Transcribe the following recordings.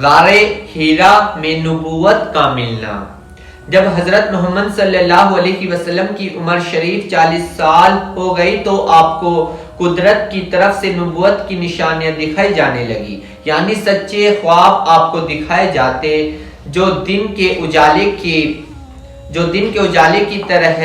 غار ہیرا میں نبوت کا ملنا۔ جب حضرت محمد صلی اللہ علیہ وسلم کی عمر شریف 40 سال ہو گئی تو آپ کو قدرت کی طرف سے نبوت کی نشانیاں دکھائی جانے لگی، یعنی سچے خواب آپ کو دکھائے جاتے جو دن کے اجالے کی طرح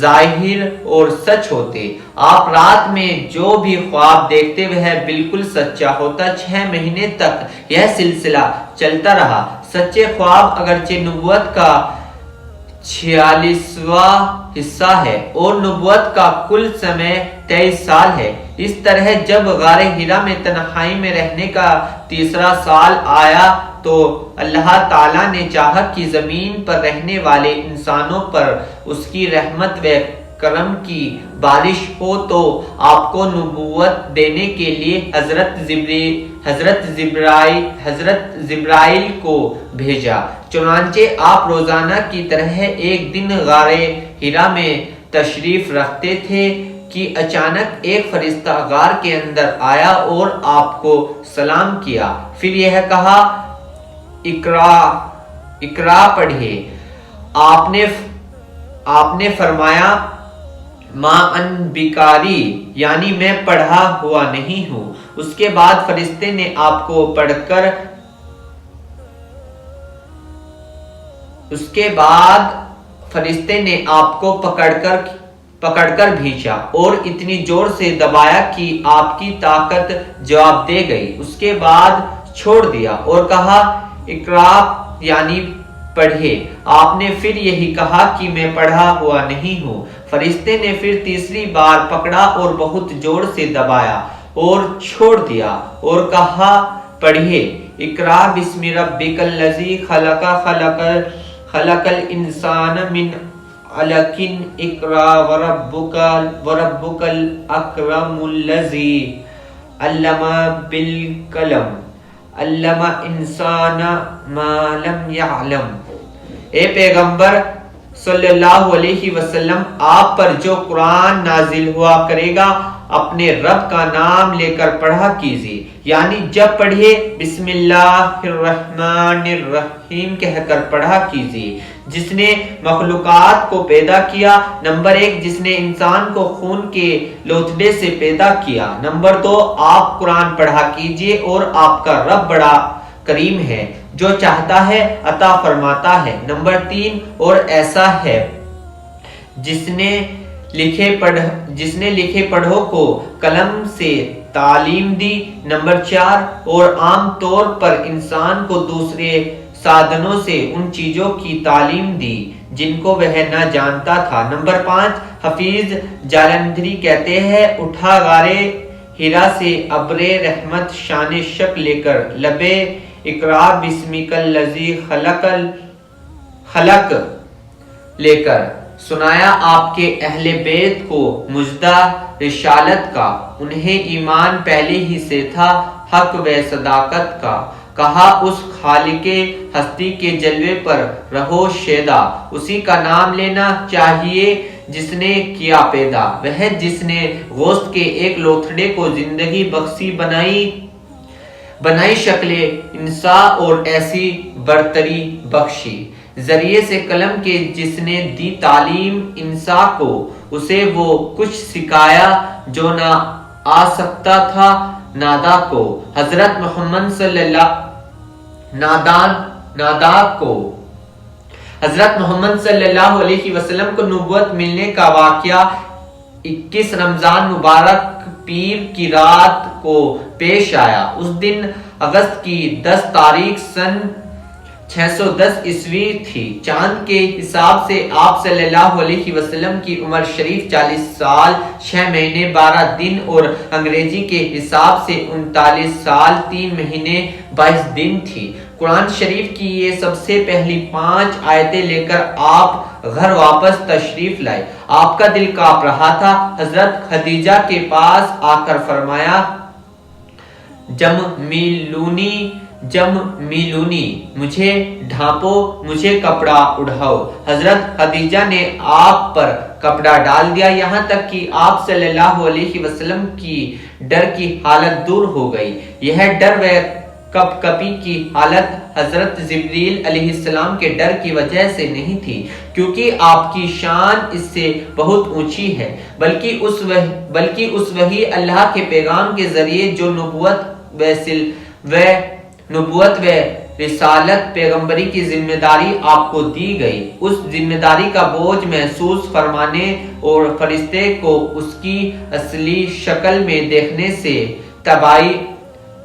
ظاہر اور سچ ہوتے۔ آپ رات میں جو بھی خواب دیکھتے وہ بالکل سچا ہوتا۔ 6 مہینے تک یہ سلسلہ چلتا رہا۔ سچے خواب اگرچہ نبوت کا 46واں حصہ ہے اور نبوت کا کل سمے 23 سال ہے۔ اس طرح جب غار ہیرا میں تنہائی میں رہنے کا 3 سال آیا تو اللہ تعالیٰ نے چاہا کہ زمین پر رہنے والے انسانوں پر اس کی رحمت و کرم کی بارش ہو تو آپ کو نبوت دینے کے لیے حضرت جبرائیل کو بھیجا۔ چنانچہ آپ روزانہ کی طرح ایک دن غار ہیرا میں تشریف رکھتے تھے کہ اچانک ایک فرشتہ غار کے اندر آیا اور آپ کو سلام کیا، پھر یہ کہا اقرا پڑھیے۔ آپ نے فرمایا ما ان بکاری، یعنی میں پڑھا ہوا نہیں ہوں۔ اس کے بعد فرشتے نے آپ کو پکڑ کر بھیجا اور اتنی زور سے دبایا کہ آپ کی طاقت جواب دے گئی۔ اس کے بعد چھوڑ دیا اور کہا اقرا، یعنی پڑھے۔ آپ نے پھر یہی کہا کہ میں پڑھا ہوا نہیں ہوں۔ فرشتے نے پھر تیسری بار پکڑا اور بہت زور سے دبایا اور چھوڑ دیا اور کہا پڑھیے اقرا بسم ربک الذی خلق خلق الانسان من علق اقرا وربک الاکرم الذی علم بالقلم علم انسان ما لم یعلم۔ اے پیغمبر صلی اللہ علیہ وسلم، آپ پر جو قرآن نازل ہوا کرے گا اپنے رب کا نام لے کر پڑھا کیجیے، یعنی جب پڑھیے بسم اللہ الرحمن الرحیم کہہ کر پڑھا کیجیے۔ جس نے مخلوقات کو پیدا کیا، نمبر 1 جس نے انسان کو خون کے لوتھڑے سے پیدا کیا، نمبر 2 آپ قرآن پڑھا کیجیے اور آپ کا رب بڑا کریم ہے، جو چاہتا ہے عطا فرماتا ہے، نمبر 3 اور ایسا ہے جس نے لکھے پڑھو کو قلم سے تعلیم دی، نمبر 4 اور عام طور پر انسان کو دوسرے سادنوں سے ان چیزوں کی تعلیم دی جن کو وہ نہ جانتا تھا، نمبر 5 حفیظ جالندھری کہتے ہیں اٹھا غار ہیرا سے ابر رحمت شان شک لے کر لبے اقرا بسمک الذی خلق لے کر سنایا آپ کے اہل بیت کو مژدہ رسالت کا، انہیں ایمان پہلے ہی سے تھا حق و صداقت کا، کہا اس خالق ہستی کے جلوے پر رہو شیدا، اسی کا نام لینا چاہیے جس نے کیا پیدا، وہ جس نے گوشت کے ایک لوتھڑے کو زندگی بخشی بنائی شکل انسا اور ایسی برتری بخشی، ذریعے سے قلم کے جس نے دی تعلیم انسا کو، اسے وہ کچھ سکھایا جو نہ آ سکتا تھا نادا کو، حضرت محمد صلی اللہ علیہ وسلم کو نبوت ملنے کا واقعہ 21 رمضان مبارک پیر کی رات کو پیش آیا۔ اس دن اگست کی 10 تاریخ سن 610 عیسوی تھی۔ چاند کے حساب سے آپ صلی اللہ علیہ وسلم کی عمر شریف 40 سال 6 مہینے 12 دن اور انگریزی کے حساب سے 39 سال 3 مہینے 22 دن تھی۔ قرآن شریف کی یہ سب سے پہلی 5 آیتیں لے کر آپ گھر واپس تشریف لائے۔ آپ کا دل کانپ رہا تھا۔ حضرت خدیجہ کے پاس آ کر فرمایا جم میلونی مجھے ڈھانپو، مجھے کپڑا اڑھاؤ۔ حضرت خدیجہ نے آپ پر کپڑا ڈال دیا، یہاں تک کہ آپ صلی اللہ علیہ وسلم کی ڈر کی حالت دور ہو گئی۔ یہ ڈر کپکپی کی حالت حضرت جبریل علیہ السلام کے ڈر کی وجہ سے نہیں تھی، کیونکہ آپ کی شان اس سے بہت اونچی ہے، بلکہ اس وحی اللہ کے پیغام کے ذریعے جو نبوت و رسالت پیغمبری کی ذمہ داری آپ کو دی گئی، اس ذمہ داری کا بوجھ محسوس فرمانے اور فرشتے کو اس کی اصلی شکل میں دیکھنے سے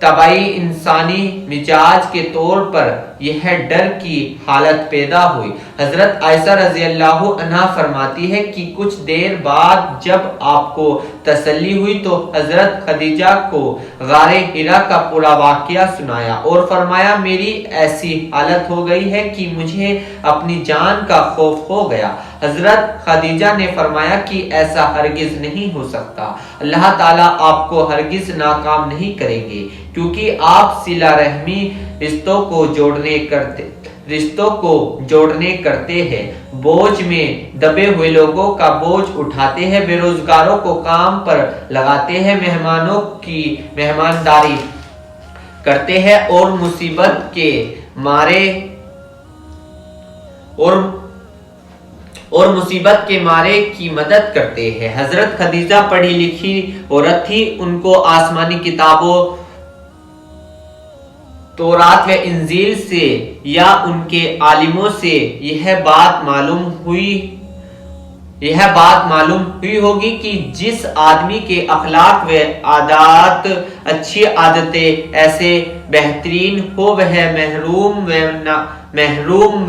طبعی انسانی مزاج کے طور پر یہ ڈر کی حالت پیدا ہوئی۔ حضرت عائشہ رضی اللہ عنہا فرماتی ہے کہ کچھ دیر بعد جب آپ کو تسلی ہوئی تو حضرت خدیجہ کو غار حرا کا پورا واقعہ سنایا اور فرمایا میری ایسی حالت ہو گئی ہے کہ مجھے اپنی جان کا خوف ہو گیا۔ حضرت خدیجہ نے فرمایا کہ ایسا ہرگز نہیں ہو سکتا، اللہ تعالیٰ آپ کو ہرگز ناکام نہیں کریں گے، کیونکہ آپ صلہ رحمی رشتوں کو جوڑنے کرتے ہیں، بوجھ میں دبے ہوئے لوگوں کا بوجھ اٹھاتے ہیں، بے روزگاروں کو کام پر لگاتے ہیں، مہمانوں کی مہمانداری کرتے ہیں اور مصیبت کے مارے کی مدد کرتے ہیں۔ حضرت خدیجہ پڑھی لکھی عورت تھی، ان کو آسمانی کتابوں تورات و انجیل سے یا ان کے عالموں سے یہ بات معلوم ہوئی ہوگی کہ جس آدمی کے اخلاق و عادات اچھی عادتیں ایسے بہترین ہو وہ محروم و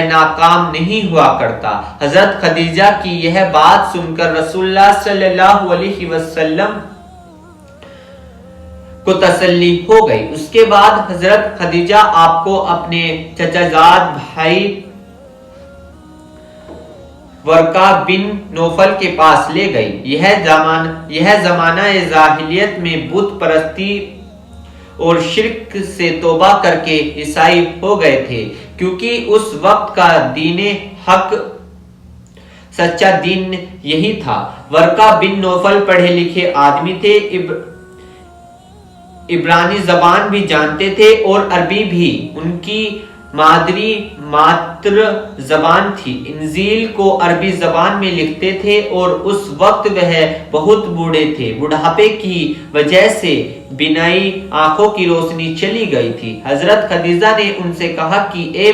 ناکام نہیں ہوا کرتا۔ حضرت خدیجہ کی یہ بات سن کر رسول اللہ صلی اللہ علیہ وسلم کو تسلی ہو گئی۔ اس کے بعد حضرت خدیجہ آپ کو اپنے چچا زاد بھائی ورقہ بن نوفل کے پاس لے گئی۔ یہ زمانہ جاہلیت میں بت پرستی اور شرک سے توبہ کر کے عیسائی ہو گئے تھے، کیونکہ اس وقت کا دین حق سچا دین یہی تھا۔ ورقہ بن نوفل پڑھے لکھے آدمی تھے، عبرانی زبان بھی جانتے تھے اور عربی بھی ان کی مادر زبان تھی۔ انجیل کو عربی زبان میں لکھتے تھے اور اس وقت وہ بہت بوڑھے تھے، بڑھاپے کی وجہ سے بینائی آنکھوں کی روشنی چلی گئی تھی۔ حضرت خدیجہ نے ان سے کہا کہ اے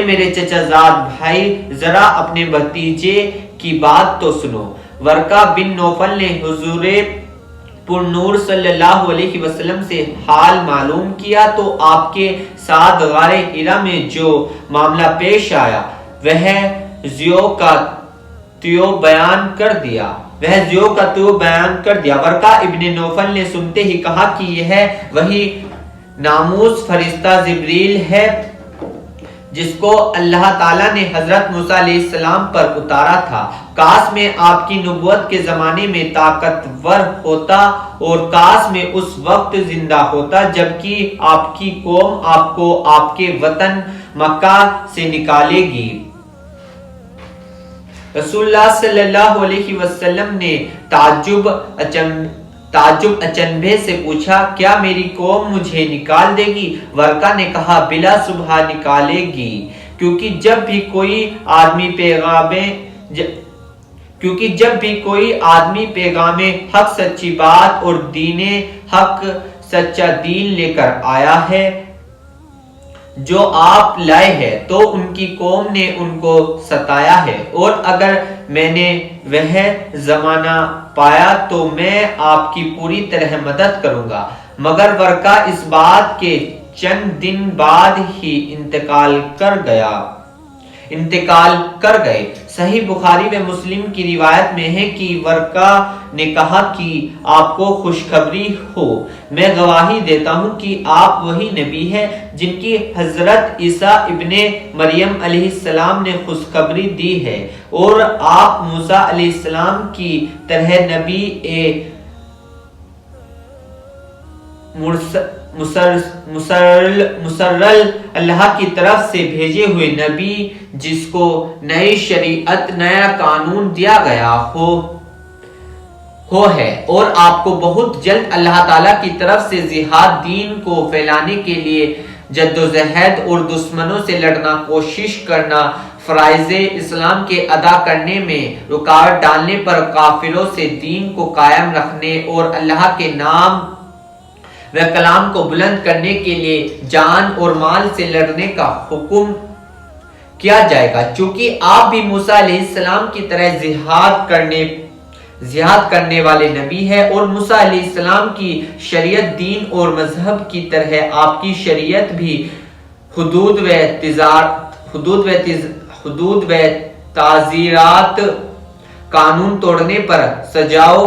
میرے چچا زاد بھائی، ذرا اپنے بھتیجے کی بات تو سنو۔ ورقہ بن نوفل نے حضور پر نور صلی اللہ علیہ وسلم سے حال معلوم کیا تو آپ کے ساتھ غار حرا میں جو معاملہ پیش آیا وہ زیو کا تیو بیان کر دیا۔ ورقہ ابن نوفل نے سنتے ہی کہا کہ یہ وہی ناموس فرشتہ جبریل ہے جس کو اللہ تعالیٰ نے حضرت موسیٰ علیہ السلام پر اتارا تھا۔ کاش میں آپ کی نبوت کے زمانے میں طاقتور ہوتا اور کاش میں اس وقت زندہ ہوتا جبکہ آپ کی قوم آپ کو آپ کے وطن مکہ سے نکالے گی۔ رسول اللہ صلی اللہ علیہ وسلم نے تعجب اچنبھے سے پوچھا، کیا میری قوم مجھے نکال دے گی؟ ورقہ نے کہا، بلا شبہ نکالے گی، کیونکہ جب بھی کوئی آدمی پیغام حق سچی بات اور دین حق سچا دین لے کر آیا ہے جو آپ لائے ہیں تو ان کی قوم نے ان کو ستایا ہے، اور اگر میں نے وہ زمانہ پایا تو میں آپ کی پوری طرح مدد کروں گا۔ مگر ورقہ اس بات کے چند دن بعد ہی انتقال کر گئے۔ صحیح بخاری و مسلم کی روایت میں ہے کہ ورقہ نے کہا کہ آپ کو خوشخبری ہو، میں گواہی دیتا ہوں کہ آپ وہی نبی ہیں جن کی حضرت عیسیٰ ابن مریم علیہ السلام نے خوشخبری دی ہے، اور آپ موسیٰ علیہ السلام کی طرح نبی مسرل اللہ کی طرف سے بھیجے ہوئے نبی جس کو نئی شریعت نیا قانون دیا گیا ہو ہے اور آپ کو بہت جلد اللہ تعالیٰ کی طرف سے جہاد دین کو پھیلانے کے لیے جدوجہد اور دشمنوں سے لڑنا، کوشش کرنا، فرائض اسلام کے ادا کرنے میں رکاوٹ ڈالنے پر کافروں سے دین کو قائم رکھنے اور اللہ کے نام و کلام کو بلند کرنے کے لیے جان اور مال سے لڑنے کا حکم کیا جائے گا، چونکہ آپ بھی موسیٰ علیہ السلام کی طرح جہاد کرنے والے نبی ہے، اور موسیٰ علیہ السلام کی شریعت دین اور مذہب کی طرح آپ کی شریعت بھی حدود و تعزیرات، قانون توڑنے پر سجاؤ،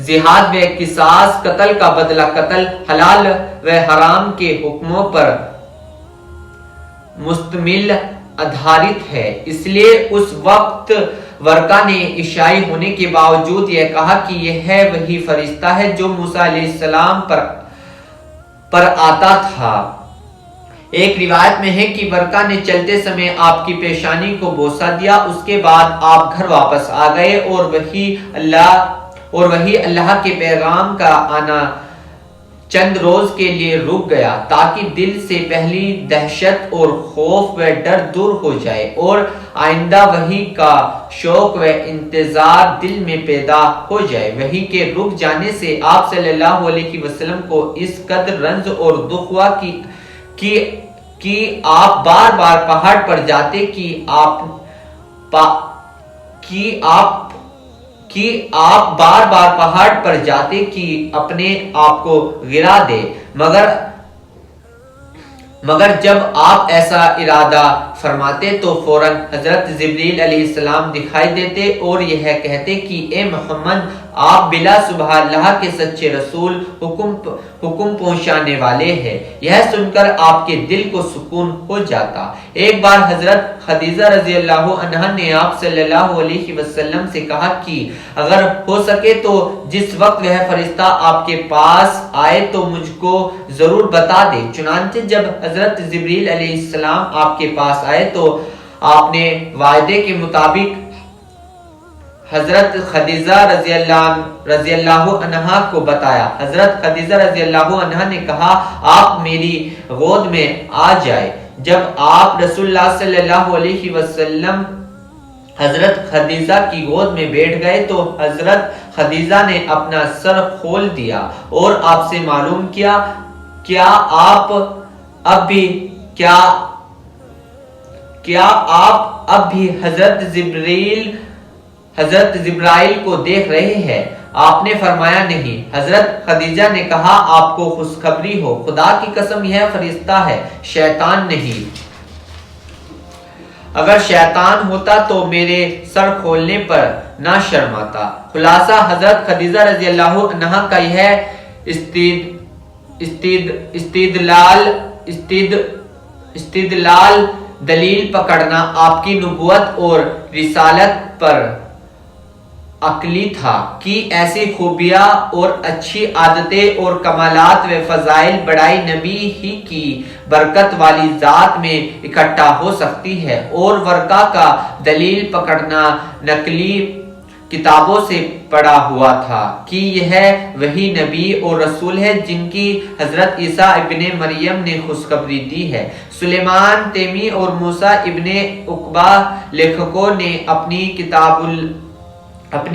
جہاد و قصاص، قتل کا بدلہ قتل، حلال و حرام کے حکموں پر مشتمل آدھارت ہے۔ اس لیے اس وقت ورقہ نے عیسائی ہونے کے باوجود یہ کہا کہ یہ ہے وہی فرشتہ ہے جو موسیٰ علیہ السلام پر آتا تھا۔ ایک روایت میں ہے کہ ورقہ نے چلتے سمے آپ کی پیشانی کو بوسہ دیا، اس کے بعد آپ گھر واپس آ گئے اور وہی اللہ کے پیغام کا آنا چند روز کے لیے رک گیا تاکہ دل سے پہلی دہشت اور خوف و ڈر دور ہو جائے اور آئندہ وحی کا شوق و انتظار دل میں پیدا ہو جائے۔ وحی کے رک جانے سے آپ صلی اللہ علیہ وسلم کو اس قدر رنج اور دکھ ہوا کہ آپ بار بار پہاڑ پر جاتے کہ آپ بار بار پہاڑ پر جاتے کہ اپنے آپ کو گرا دے، مگر جب آپ ایسا ارادہ فرماتے تو فوراً حضرت جبریل علیہ السلام دکھائی دیتے اور یہ کہتے کہ اے محمد، آپ بلا شبہ اللہ کے سچے رسول، حکم پہنچانے والے ہیں۔ یہ سن کر آپ کے دل کو سکون ہو جاتا۔ ایک بار حضرت خدیجہ رضی اللہ عنہا نے آپ صلی اللہ علیہ وسلم سے کہا کہ اگر ہو سکے تو جس وقت وہ فرشتہ آپ کے پاس آئے تو مجھ کو ضرور بتا دے۔ چنانچہ جب حضرت جبریل علیہ السلام آپ کے پاس آئے تو آپ نے وعدے کے مطابق حضرت خدیجہ رضی اللہ عنہا کو بتایا۔ حضرت خدیجہ رضی اللہ عنہا نے کہا آپ میری گود میں آ جائے۔ جب آپ رسول اللہ صلی اللہ علیہ وسلم حضرت خدیجہ کی گود میں بیٹھ گئے تو حضرت خدیجہ نے اپنا سر کھول دیا اور آپ سے معلوم کیا کیا آپ اب بھی حضرت جبرائیل کو دیکھ رہے ہیں؟ آپ نے فرمایا نہیں۔ حضرت خدیجہ نے کہا آپ کو خوشخبری ہو، خدا کی قسم یہ فرشتہ ہے، شیطان نہیں۔ اگر شیطان ہوتا تو میرے سر کھولنے پر نہ شرماتا۔ خلاصہ حضرت خدیجہ رضی اللہ عنہا کا یہ استدلال دلیل پکڑنا آپ کی نبوت اور رسالت پر عقلی تھا کہ ایسی خوبیاں اور اچھی عادتیں اور کمالات و فضائل بڑائی نبی ہی کی برکت والی ذات میں اکٹھا ہو سکتی ہے، اور ورقہ کا دلیل پکڑنا نقلی کتابوں سے پڑھا ہوا تھا کہ یہ وہی نبی اور رسول ہے جن کی حضرت عیسیٰ ابن مریم نے خوشخبری دی ہے۔ سلیمان تیمی اور موسیٰ ابن عقبہ لیکھکوں نے اپنی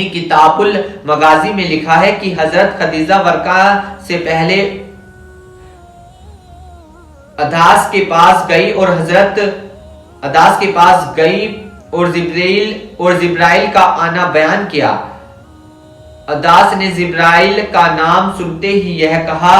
کتاب المغازی میں لکھا ہے کہ حضرت خدیجہ ورقہ سے پہلے اداس کے پاس گئی اور جبرائیل کا آنا بیان کیا۔ اداس نے جبرائیل کا نام سنتے ہی یہ کہا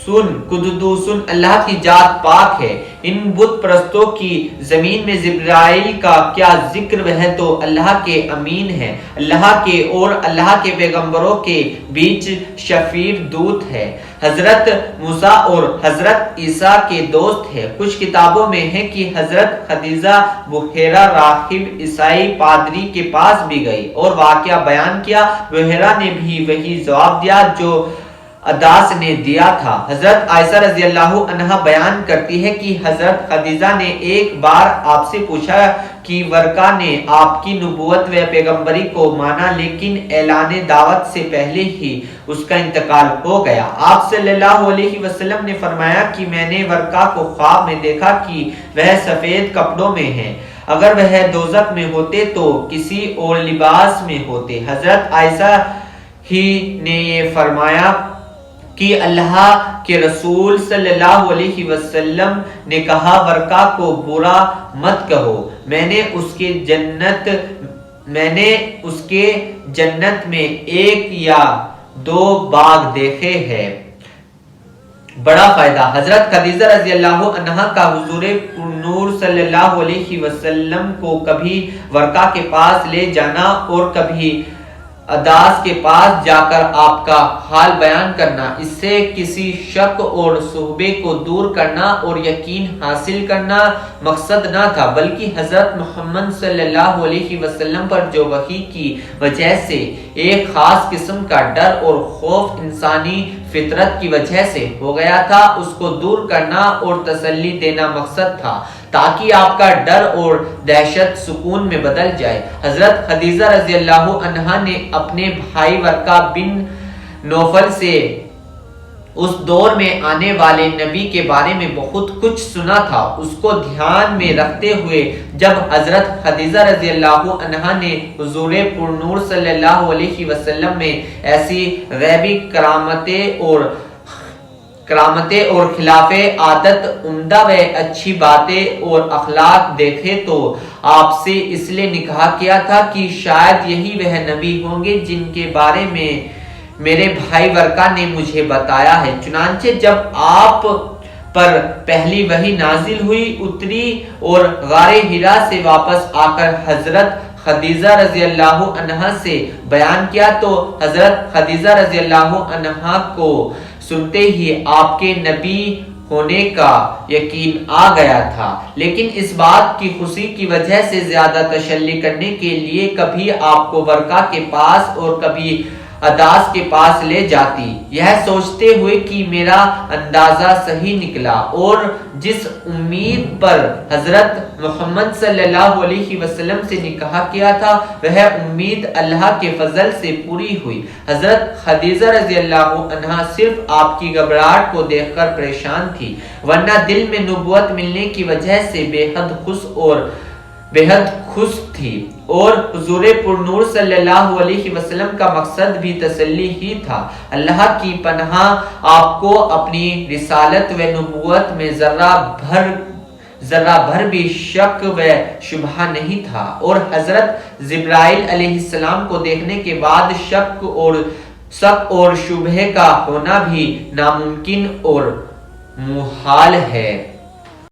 قدوسن اللہ کی ذات پاک ہے۔ ان بت پرستوں کی زمین میں جبرائیل کا کیا ذکر، وہ تو اللہ کے امین ہے، اللہ کے اور اللہ کے پیغمبروں کے بیچ شفیع دودت ہے، حضرت موسیٰ اور حضرت عیسیٰ کے دوست ہے۔ کچھ کتابوں میں ہے کہ حضرت خدیجہ بحیرہ راہب عیسائی پادری کے پاس بھی گئی اور واقعہ بیان کیا۔ بحیرہ نے بھی وہی جواب دیا جو عداس نے دیا تھا۔ حضرت عائشہ رضی اللہ عنہا بیان کرتی ہے کہ حضرت خدیجہ نے ایک بار آپ سے پوچھا کہ ورقہ نے آپ کی نبوت و پیغمبری کو مانا لیکن اعلان دعوت سے پہلے ہی اس کا انتقال ہو گیا۔ آپ صلی اللہ علیہ وسلم نے فرمایا کہ میں نے ورقہ کو خواب میں دیکھا کہ وہ سفید کپڑوں میں ہے، اگر وہ دوزخ میں ہوتے تو کسی اور لباس میں ہوتے۔ حضرت عائشہ ہی نے یہ فرمایا کہ اللہ کے رسول صلی اللہ علیہ وسلم نے کہا ورقہ کو برا مت کہو، میں نے اس کے جنت میں ایک یا دو باغ دیکھے ہیں۔ بڑا فائدہ۔ حضرت خدیجہ رضی اللہ عنہا کا حضور نور صلی اللہ علیہ وسلم کو کبھی ورقہ کے پاس لے جانا اور کبھی عداس کے پاس جا کر آپ کا حال بیان کرنا، اس سے کسی شک اور شبہے کو دور کرنا اور یقین حاصل کرنا مقصد نہ تھا، بلکہ حضرت محمد صلی اللہ علیہ وسلم پر جو وحی کی وجہ سے ایک خاص قسم کا ڈر اور خوف انسانی فطرت کی وجہ سے ہو گیا تھا، اس کو دور کرنا اور تسلی دینا مقصد تھا تاکہ آپ کا ڈر اور دہشت سکون میں بدل جائے۔ حضرت خدیجہ رضی اللہ عنہا نے اپنے بھائی ورقہ بن نوفل سے اس دور میں آنے والے نبی کے بارے میں بہت کچھ سنا تھا۔ اس کو دھیان میں رکھتے ہوئے جب حضرت خدیجہ رضی اللہ عنہا نے حضور پرنور صلی اللہ علیہ وسلم میں ایسی غیبی کرامتیں اور خلاف عادت عمدہ و اچھی باتیں اور اخلاق دیکھے تو آپ سے اس لیے نکاح کیا تھا کہ شاید یہی وہ نبی ہوں گے جن کے بارے میں میرے بھائی ورقہ نے مجھے بتایا ہے۔ چنانچہ جب آپ پر پہلی وحی نازل ہوئی، اتری اور غار حرا سے واپس آ کر حضرت خدیجہ رضی اللہ عنہا سے بیان کیا تو حضرت خدیجہ رضی اللہ عنہا کو سنتے ہی آپ کے نبی ہونے کا یقین آ گیا تھا، لیکن اس بات کی خوشی کی وجہ سے زیادہ تسلی کرنے کے لیے کبھی آپ کو ورقہ کے پاس اور کبھی عداس کے پاس لے جاتی، یہ سوچتے ہوئے کہ میرا اندازہ صحیح نکلا اور جس امید پر حضرت محمد صلی اللہ علیہ وسلم سے نکاح کیا تھا وہ امید اللہ کے فضل سے پوری ہوئی۔ حضرت خدیجہ رضی اللہ عنہا صرف آپ کی گھبراہٹ کو دیکھ کر پریشان تھی، ورنہ دل میں نبوت ملنے کی وجہ سے بے حد خوش تھی، اور حضور پرنور صلی اللہ علیہ وسلم کا مقصد بھی تسلی ہی تھا۔ اللہ کی پناہ آپ کو اپنی رسالت و نبوت میں ذرہ بھر بھی شک و شبہ نہیں تھا، اور حضرت جبرائیل علیہ السلام کو دیکھنے کے بعد شک اور شبہ کا ہونا بھی ناممکن اور محال ہے۔